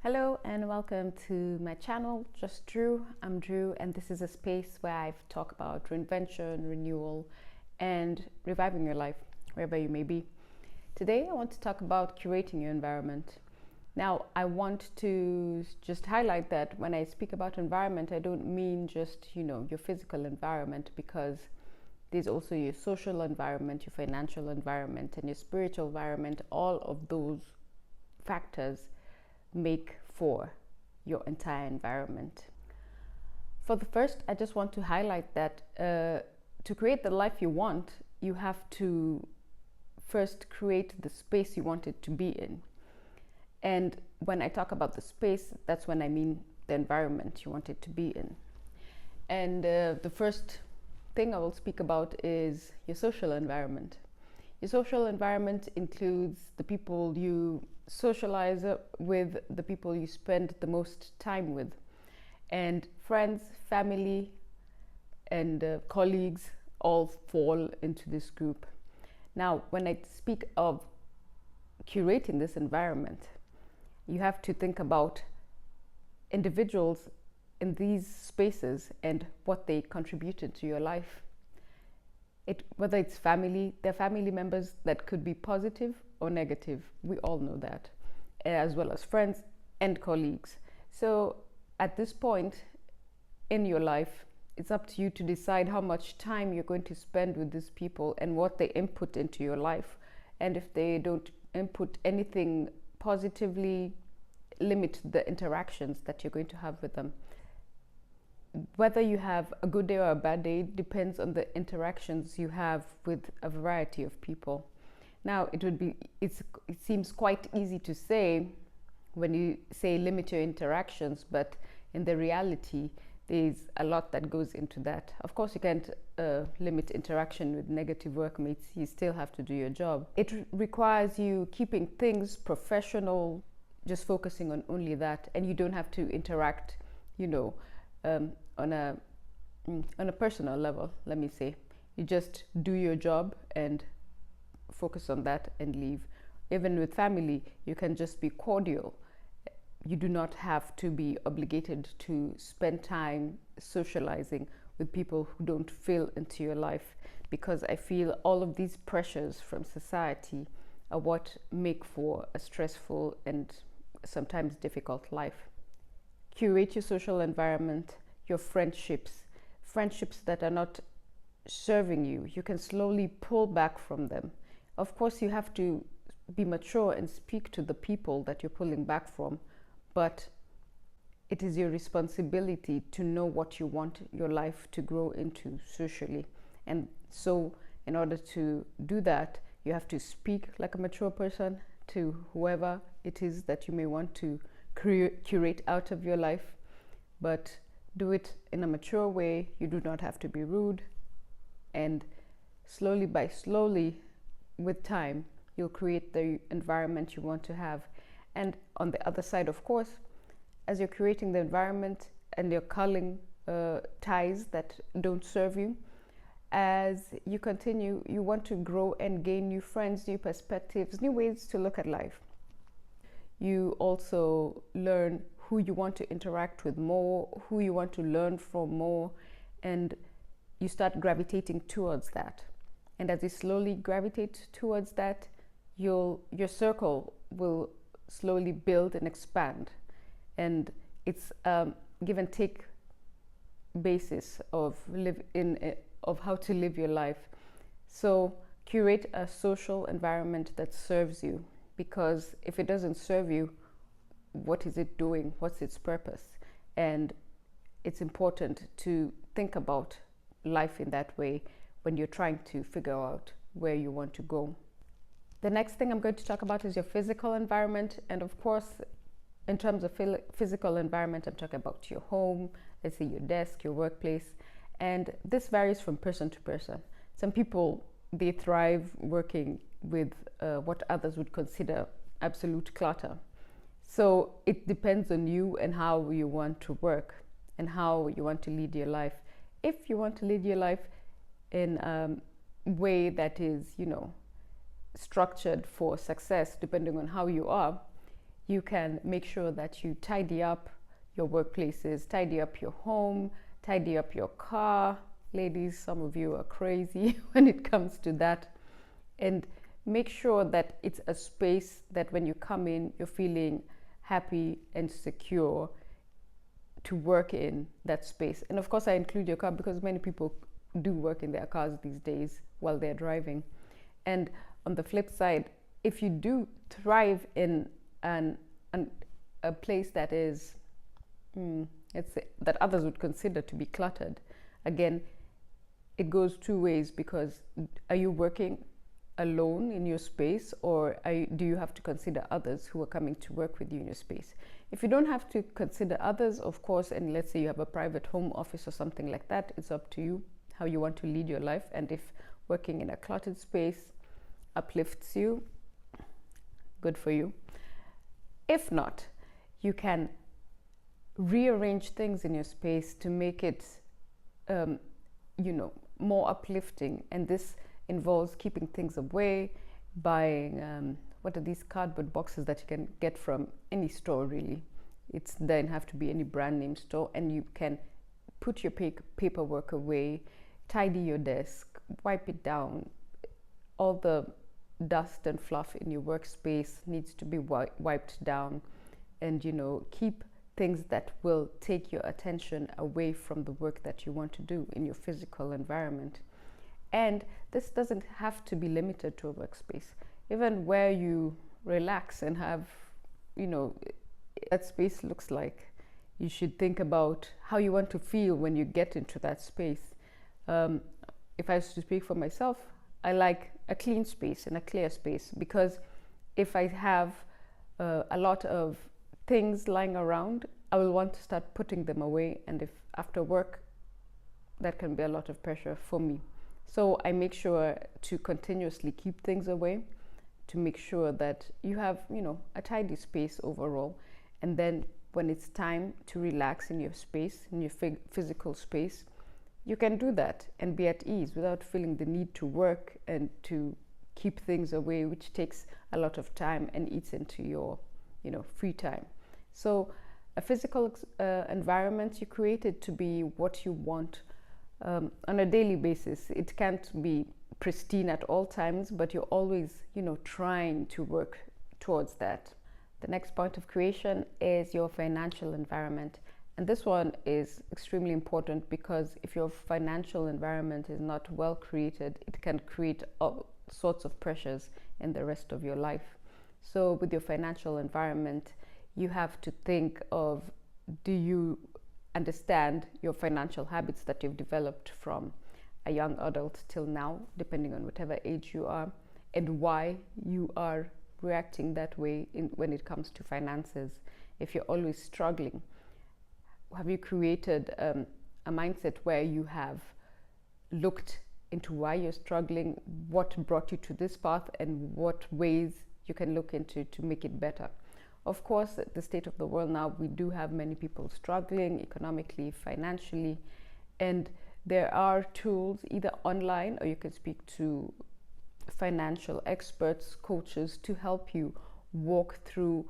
Hello and welcome to my channel, Just Drew. I'm Drew, and this is a space where I talk about reinvention, renewal, and reviving your life, wherever you may be. Today, I want to talk about curating your environment. Now, I want to just highlight that when I speak about environment, I don't mean just, your physical environment, because there's also your social environment, your financial environment, and your spiritual environment. All of those factors make for your entire environment. For the first, I just want to highlight that to create the life you want, you have to first create the space you want it to be in. And when I talk about the space, that's when I mean the environment you want it to be in. And the first thing I will speak about is your social environment. Your social environment includes the people you socialize with, the people you spend the most time with, and friends, family, and colleagues all fall into this group. Now, when I speak of curating this environment, you have to think about individuals in these spaces and what they contributed to your life. Whether it's family, they're family members that could be positive or negative. We all know that, as well as friends and colleagues. So at this point in your life, it's up to you to decide how much time you're going to spend with these people and what they input into your life. And if they don't input anything positively, limit the interactions that you're going to have with them. Whether you have a good day or a bad day depends on the interactions you have with a variety of people. Now, it seems quite easy to say when you say limit your interactions, but in the reality, there's a lot that goes into that. Of course, you can't limit interaction with negative workmates. You still have to do your job. It requires you keeping things professional, just focusing on only that, and you don't have to interact, on a personal level. Let me say, you just do your job and focus on that and leave. Even with family, you can just be cordial. You do not have to be obligated to spend time socializing with people who don't fill into your life, because I feel all of these pressures from society are what make for a stressful and sometimes difficult life. Curate your social environment, your friendships that are not serving you. You can slowly pull back from them. Of course, you have to be mature and speak to the people that you're pulling back from, but it is your responsibility to know what you want your life to grow into socially. And so in order to do that, you have to speak like a mature person to whoever it is that you may want to curate out of your life, but do it in a mature way. You do not have to be rude, and slowly with time, you'll create the environment you want to have. And on the other side, of course, as you're creating the environment and you're culling ties that don't serve you, as you continue, you want to grow and gain new friends, new perspectives, new ways to look at life. You also learn who you want to interact with more, who you want to learn from more, and you start gravitating towards that. And as you slowly gravitate towards that, your circle will slowly build and expand. And it's a give and take basis of how to live your life. So curate a social environment that serves you, because if it doesn't serve you, what is it doing? What's its purpose? And it's important to think about life in that way when you're trying to figure out where you want to go. The next thing I'm going to talk about is your physical environment. And of course, in terms of physical environment, I'm talking about your home, let's say your desk, your workplace. And this varies from person to person. Some people, they thrive working with what others would consider absolute clutter. So it depends on you and how you want to work and how you want to lead your life. If you want to lead your life in a way that is, structured for success, depending on how you are, You can make sure that you tidy up your workplaces, tidy up your home, tidy up your car. Ladies, some of you are crazy when it comes to that. And make sure that it's a space that when you come in, you're feeling happy and secure to work in that space. And of course, I include your car because many people do work in their cars these days while they're driving. And on the flip side, if you do thrive in a place that is, let's say, that others would consider to be cluttered, again, it goes two ways, because are you working alone in your space, or do you have to consider others who are coming to work with you in your space? If you don't have to consider others, of course, and let's say you have a private home office or something like that, it's up to you how you want to lead your life. And if working in a cluttered space uplifts you, good for you. If not, you can rearrange things in your space to make it more uplifting. And this involves keeping things away, buying what are these cardboard boxes that you can get from any store, really. It doesn't have to be any brand name store, and you can put your paperwork away, tidy your desk, wipe it down. All the dust and fluff in your workspace needs to be wiped down, and keep things that will take your attention away from the work that you want to do in your physical environment. And this doesn't have to be limited to a workspace. Even where you relax and have, that space looks like, you should think about how you want to feel when you get into that space. If I was to speak for myself, I like a clean space and a clear space, because if I have a lot of things lying around, I will want to start putting them away. And if after work, that can be a lot of pressure for me. So I make sure to continuously keep things away, to make sure that you have, a tidy space overall. And then when it's time to relax in your space, in your physical space, you can do that and be at ease without feeling the need to work and to keep things away, which takes a lot of time and eats into your, free time. So a physical environment, you create it to be what you want on a daily basis. It can't be pristine at all times, but you're always, trying to work towards that. The next point of creation is your financial environment. And this one is extremely important, because if your financial environment is not well created, it can create all sorts of pressures in the rest of your life. So with your financial environment, you have to think of, do you understand your financial habits that you've developed from a young adult till now, depending on whatever age you are, and why you are reacting that way when it comes to finances. If you're always struggling, have you created a mindset where you have looked into why you're struggling, what brought you to this path, and what ways you can look into to make it better? Of course, the state of the world now, we do have many people struggling economically, financially, and there are tools either online, or you can speak to financial experts, coaches, to help you walk through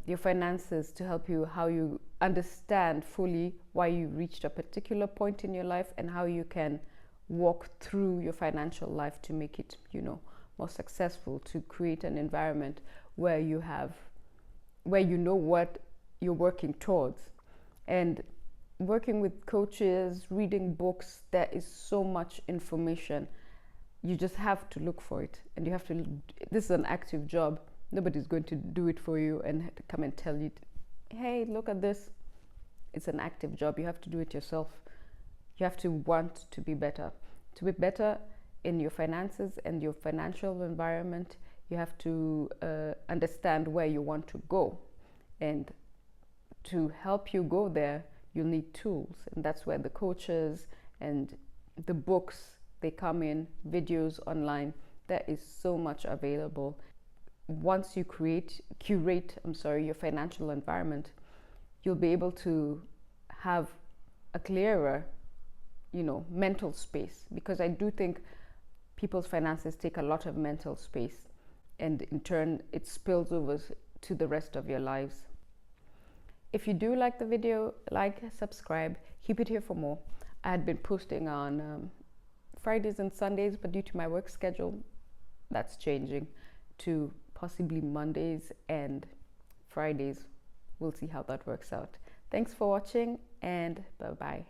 your finances, to help you how you understand fully why you reached a particular point in your life, and how you can walk through your financial life to make it, more successful, to create an environment where you know what you're working towards. And working with coaches, reading books, there is so much information. You just have to look for it, and this is an active job. Nobody's going to do it for you and come and tell you, hey, look at this. It's an active job. You have to do it yourself. You have to want to be better. To be better in your finances and your financial environment, you have to understand where you want to go. And to help you go there, you'll need tools. And that's where the coaches and the books, they come in, videos online. There is so much available. Once you curate your financial environment, you'll be able to have a clearer, mental space. Because I do think people's finances take a lot of mental space, and in turn it spills over to the rest of your lives. If you do like the video, like, subscribe, keep it here for more. I had been posting on Fridays and Sundays, but due to my work schedule, that's changing to possibly Mondays and Fridays. We'll see how that works out. Thanks for watching, and bye-bye.